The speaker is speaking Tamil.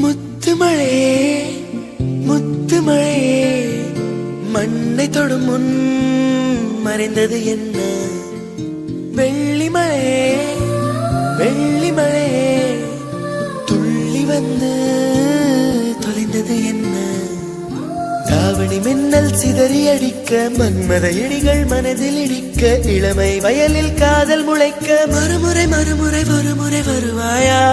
முத்துமழையே முத்துமழையே மண்ணை தொடும் முன் மறைந்தது என்ன வெள்ளிமழையே வெள்ளிமழையே துள்ளி வந்து தொலைந்தது என்ன தாவணி மின்னல் சிதறி அடிக்க மன்மத இடிகள் மனதில் இடிக்க இளமை வயலில் காதல் முளைக்க மறுமுறை மறுமுறை ஒருமுறை வருவாயா